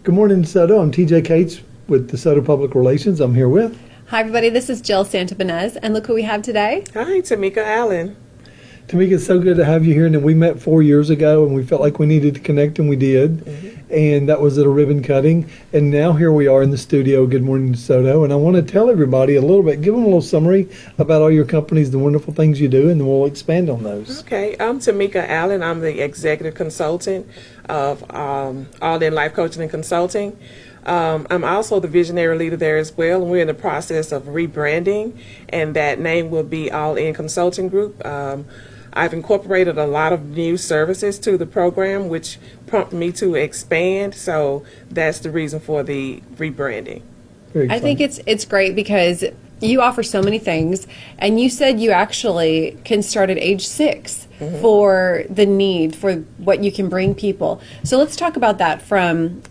Good morning, DeSoto. I'm TJ Cates with DeSoto Public Relations. I'm here with... Hi, everybody. This is Jill Santibanez, and look who we have today. Hi, Tomeka Allen. Tomeka, it's so good to have you here. And we met 4 years ago, and we felt like we needed to connect, and we did. Mm-hmm. And that was at a ribbon cutting. And now here we are in the studio. Good morning, DeSoto. And I want to tell everybody a little bit, give them a little summary about all your companies, the wonderful things you do, and then we'll expand on those. Okay, I'm Tomeka Allen. I'm the executive consultant of All In Life Coaching and Consulting. I'm also the visionary leader there as well, and we're in the process of rebranding, and that name will be All In Consulting Group. I've incorporated a lot of new services to the program, which prompted me to expand, so that's the reason for the rebranding. I think it's great because you offer so many things, and you said you actually can start at age 6 for the need, for what you can bring people. So let's talk about that from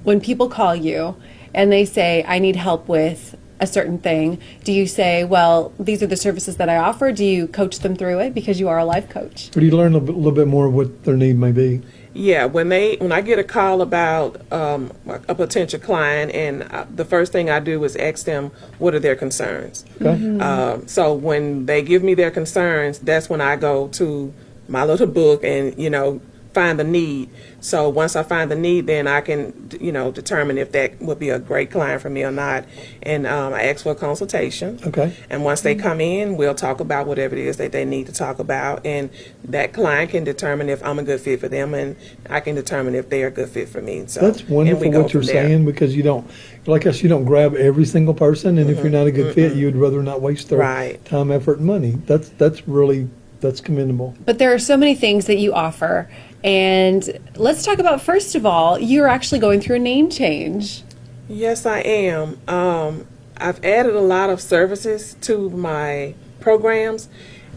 when people call you and they say, I need help with a certain thing. Do you say, well, these are the services that I offer? Do you coach them through it because you are a life coach? Or do you learn a little bit more of what their need may be? Yeah, when I get a call about a potential client, and the first thing I do is ask them what are their concerns. Okay. So when they give me their concerns, that's when I go to my little book and find the need. So once I find the need, then I can determine if that would be a great client for me or not. And I ask for a consultation. Okay. And once they come in, we'll talk about whatever it is that they need to talk about, and that client can determine if I'm a good fit for them, and I can determine if they're a good fit for me. So that's wonderful what you're saying, because you don't, like us, you don't grab every single person, and if you're not a good fit, you'd rather not waste their time, effort, and money. That's commendable. But there are so many things that you offer. And let's talk about, first of all, you're actually going through a name change. Yes, I am. I've added a lot of services to my programs,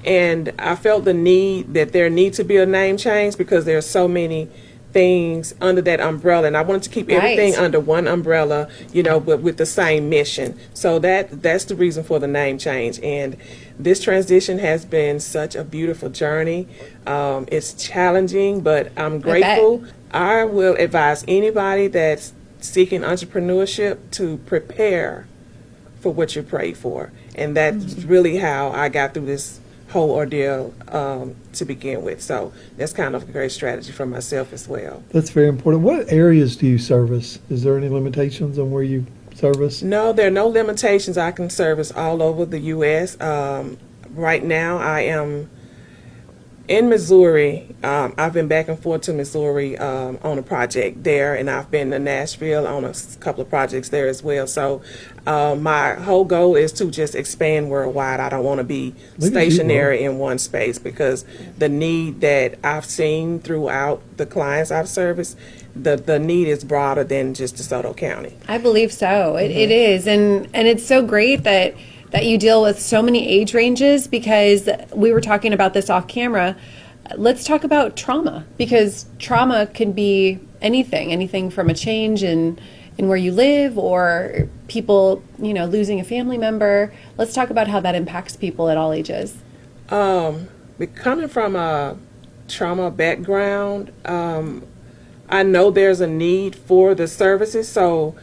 and I felt the need that there needs to be a name change because there are so many things under that umbrella, and I wanted to keep everything under one umbrella, but with the same mission. So that's the reason for the name change. And this transition has been such a beautiful journey. It's challenging, but I'm grateful. I will advise anybody that's seeking entrepreneurship to prepare for what you prayed for. And that's really how I got through this whole ordeal to begin with. So that's kind of a great strategy for myself as well. That's very important. What areas do you service? Is there any limitations on where you service? No, there are no limitations. I can service all over the U.S. Right now I am in Missouri. I've been back and forth to Missouri on a project there, and I've been to Nashville on a couple of projects there as well. So my whole goal is to just expand worldwide. I don't want to be stationary in one space, because the need that I've seen throughout the clients I've serviced, the need is broader than just DeSoto County. I believe so. It is. And it's so great that you deal with so many age ranges, because we were talking about this off camera. Let's talk about trauma, because trauma can be anything from a change in where you live, or people, losing a family member. Let's talk about how that impacts people at all ages. Coming from a trauma background, I know there's a need for the services, so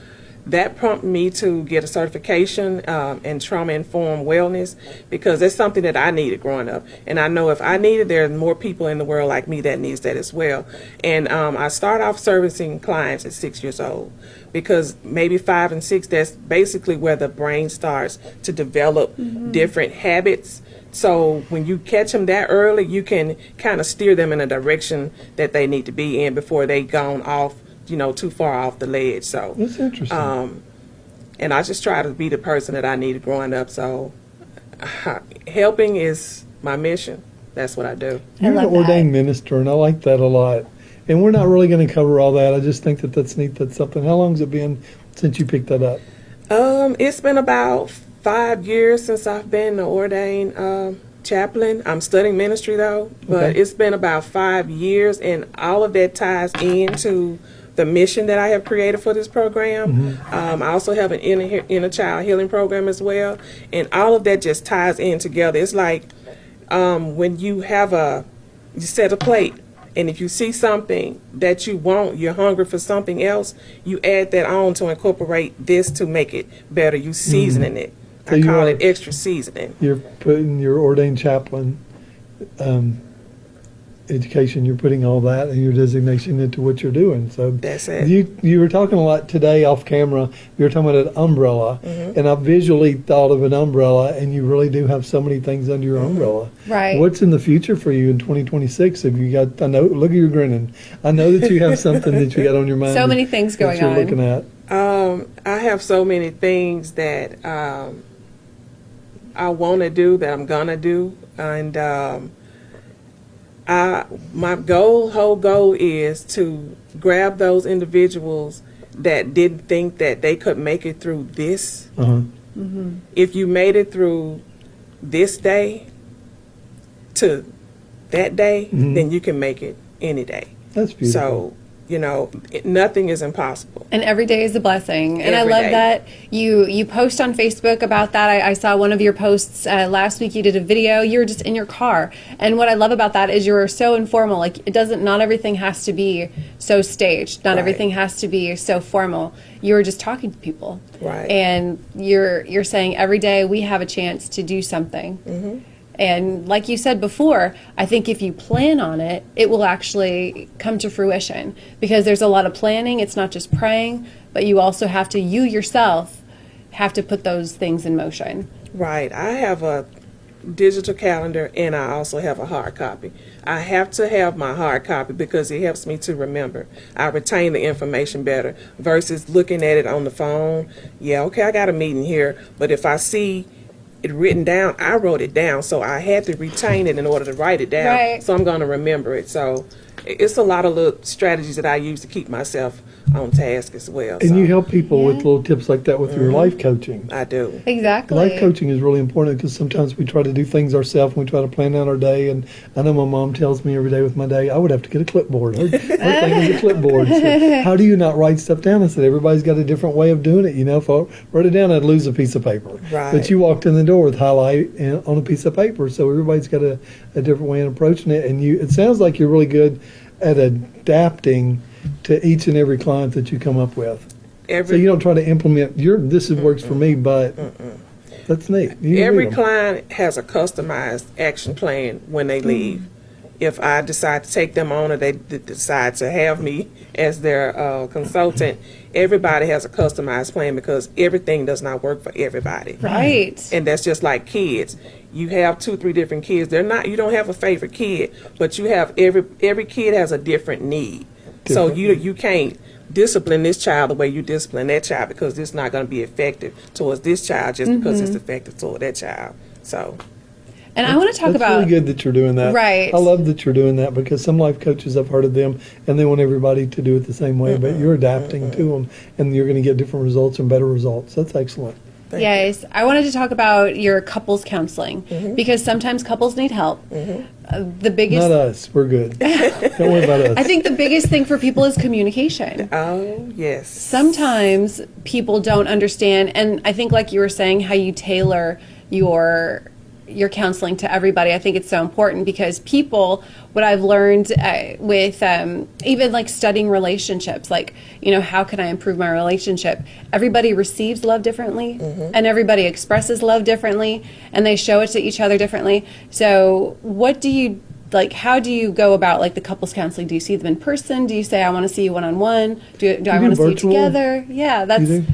that prompted me to get a certification in trauma-informed wellness, because that's something that I needed growing up. And I know if I need it, there are more people in the world like me that needs that as well. And I started off servicing clients at 6 years old, because maybe 5 and 6, that's basically where the brain starts to develop different habits. So when you catch them that early, you can kind of steer them in a direction that they need to be in before they gone off too far off the ledge. So that's interesting. And I just try to be the person that I needed growing up. So helping is my mission. That's what I do. You're an ordained minister, and I like that a lot. And we're not really going to cover all that. I just think that's neat. That's something. How long has it been since you picked that up? It's been about 5 years since I've been an ordained chaplain. I'm studying ministry though, but it's been about 5 years, and all of that ties into the mission that I have created for this program. I also have an inner child healing program as well, and all of that just ties in together. It's like when you set a plate And if you see something that you want, you're hungry for something else, you add that on to incorporate this to make it better. You seasoning it. So I you call are- it extra seasoning. You're putting your ordained chaplain education, you're putting all that and your designation into what you're doing. So That's it. You were talking a lot today off camera. You were talking about an umbrella, and I visually thought of an umbrella, and you really do have so many things under your umbrella. Right. What's in the future for you in 2026? Have you got? I know. Look at you grinning. I know that you have something that you got on your mind. So many things that going you're on. looking at. I have so many things that I want to do, that I'm gonna do, and my whole goal is to grab those individuals that didn't think that they could make it through this. If you made it through this day to that day, then you can make it any day. That's beautiful. So, nothing is impossible. And every day is a blessing. And Every I love day. that you post on Facebook about that. I saw one of your posts last week. You did a video. You were just in your car. And what I love about that is you're so informal. Like, not everything has to be so staged. Not Right. everything has to be so formal. You were just talking to people. Right. And you're saying every day we have a chance to do something. And like you said before, I think if you plan on it, it will actually come to fruition, because there's a lot of planning. It's not just praying, but you also have to, you yourself have to put those things in motion. Right. I have a digital calendar, and I also have a hard copy. I have to have my hard copy because it helps me to remember. I retain the information better versus looking at it on the phone. Yeah, okay, I got a meeting here, but if I see it written down, I wrote it down, so I had to retain it in order to write it down. Right. So I'm going to remember it. So it's a lot of little strategies that I use to keep myself on task as well. And so you help people with little tips like that with your life coaching. I do. Exactly. Life coaching is really important because sometimes we try to do things ourselves and we try to plan out our day. And I know my mom tells me every day with my day, I would have to get a clipboard. Her thing is a clipboard. So how do you not write stuff down? I said, everybody's got a different way of doing it. If I wrote it down, I'd lose a piece of paper. Right. But you walked in the door with highlight on a piece of paper. So everybody's got a different way of approaching it. And it sounds like you're really good at adapting to each and every client that you come up with. So you don't try to implement this works for me, but that's neat. Every client has a customized action plan when they leave. If I decide to take them on, or they decide to have me as their consultant, everybody has a customized plan because everything does not work for everybody. Right. And that's just like kids. You have 2-3 different kids. You don't have a favorite kid, but you have every kid has a different need. So you can't discipline this child the way you discipline that child, because it's not going to be effective towards this child just because it's effective toward that child. So And I want to talk That's about really good that you're doing that. Right. I love that you're doing that because some life coaches, I've heard of them, and they want everybody to do it the same way, but you're adapting to them, and you're going to get different results and better results. That's excellent. Yes, I wanted to talk about your couples counseling because sometimes couples need help. The biggest, Not us. We're good. Don't worry about us. I think the biggest thing for people is communication. Oh, yes. Sometimes people don't understand, and I think, like you were saying, how you tailor your counseling to everybody. I think it's so important because people, what I've learned with even like studying relationships, like, how can I improve my relationship? Everybody receives love differently and everybody expresses love differently and they show it to each other differently. So what do you, how do you go about the couples counseling? Do you see them in person? Do you say, I want to see you one-on-one? Do I want to see you virtual? together? Yeah, that's... You do?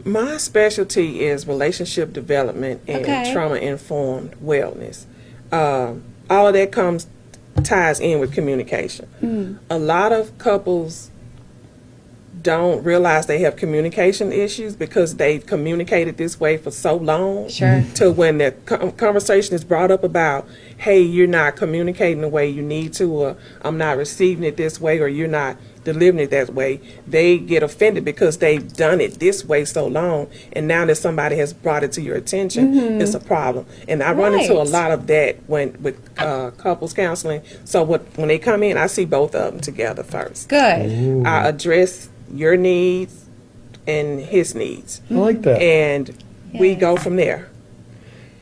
My specialty is relationship development and Okay. trauma-informed wellness. All of that ties in with communication. A lot of couples don't realize they have communication issues because they've communicated this way for so long. Sure. To when the conversation is brought up about, hey, you're not communicating the way you need to, or I'm not receiving it this way, or you're not delivering it that way, they get offended because they've done it this way so long, and now that somebody has brought it to your attention, it's a problem. And I run into a Right. lot of that with couples counseling. So when they come in, I see both of them together first. Good. I address your needs and his needs, I like that. and we Yes. go from there.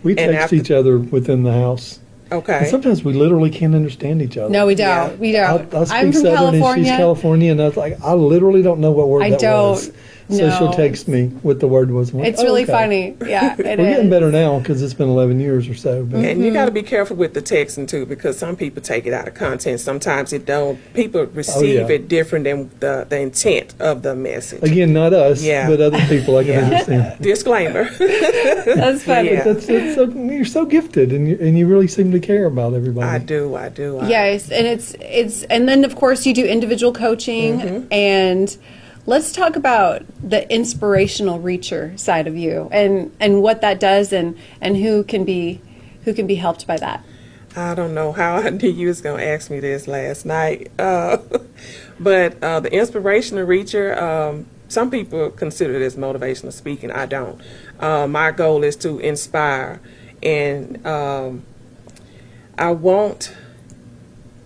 We and text after- each other within the house. Okay. And sometimes we literally can't understand each other. No, we don't. Yeah. We don't. I speak I'm from Southern and California. she's California, and I was like, I literally don't know what word I that don't was. So she'll know. text me what the word was. I'm like, It's "Oh, really okay." funny. Yeah, it We're is. getting better now because it's been 11 years or so. But And you got to be careful with the texting too, because some people take it out of context. Sometimes it don't. People receive yeah. it different than the intent of the message. again, not us, Yeah. but other people I can Yeah. understand. Disclaimer. That's funny. Yeah. That's so, you're so gifted, and you really seem to care about everybody. I do. Yes, and it's and then of course you do individual coaching, and let's talk about the inspirational reacher side of you and what that does and who can be helped by that. I don't know how I knew you was going to ask me this last night. But the inspirational reacher, some people consider it as motivational speaking. I don't. My goal is to inspire. And I want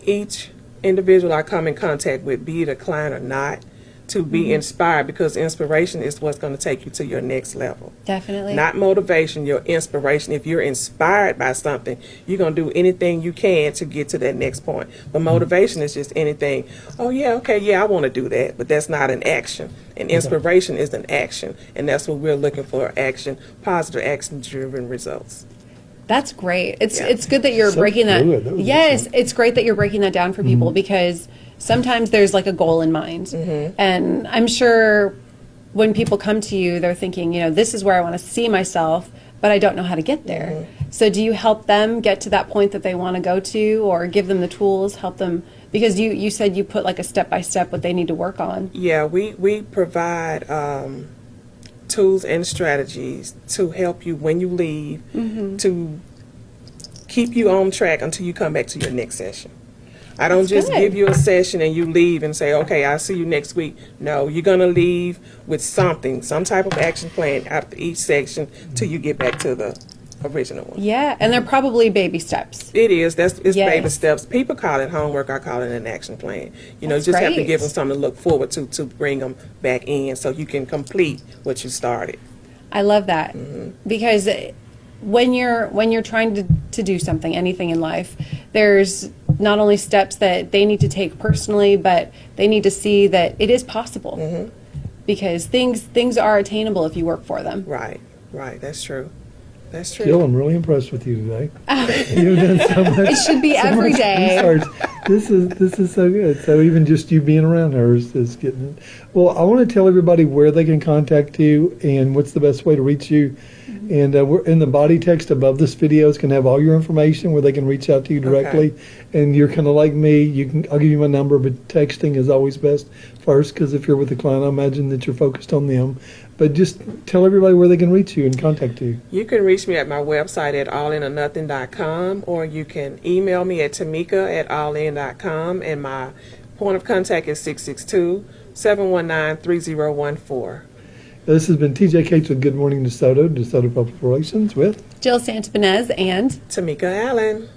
each individual I come in contact with, be it a client or not, to be inspired, because inspiration is what's going to take you to your next level. Definitely. Not motivation, your inspiration. If you're inspired by something, you're going to do anything you can to get to that next point. But motivation is just anything. Oh, yeah, okay, yeah, I want to do that. But that's not an action. And inspiration is an action. And that's what we're looking for, action, positive action-driven results. That's great. It's Yeah. it's good that you're So breaking that. fluid. That was Yes, excellent. it's great that you're breaking that down for people because sometimes there's like a goal in mind, and I'm sure when people come to you, they're thinking, this is where I want to see myself, but I don't know how to get there. So do you help them get to that point that they want to go to, or give them the tools, help them? Because you said you put like a step by step what they need to work on. Yeah, we provide tools and strategies to help you when you leave, to keep you on track until you come back to your next session. I don't just good. give you a session and you leave and say, okay, I'll see you next week. No, you're going to leave with something, some type of action plan after each section till you get back to the original one. Yeah, and they're probably baby steps. It is. It's Yes. baby steps. People call it homework. I call it an action plan. That's just have to great. give them something to look forward to bring them back in so you can complete what you started. I love that because when you're trying to do something, anything in life, there's not only steps that they need to take personally, but they need to see that it is possible because things are attainable if you work for them. Right. That's true. That's true. Jill, I'm really impressed with you today. You've done so much. It should be so every much day. research. This is so good. So even just you being around her is getting it. Well, I want to tell everybody where they can contact you and what's the best way to reach you. And we're in the body text above this video is going to have all your information where they can reach out to you directly. And you're kind of like me. I'll give you my number, but texting is always best first because if you're with a client, I imagine that you're focused on them. But just tell everybody where they can reach you and contact you. You can reach me at my website at allinornothing.com, or you can email me at Tomeka@allin.com, and my point of contact is 662-719-3014. This has been TJ Cates with Good Morning DeSoto, DeSoto Public Relations with Jill Santibanez and Tomeka Allen.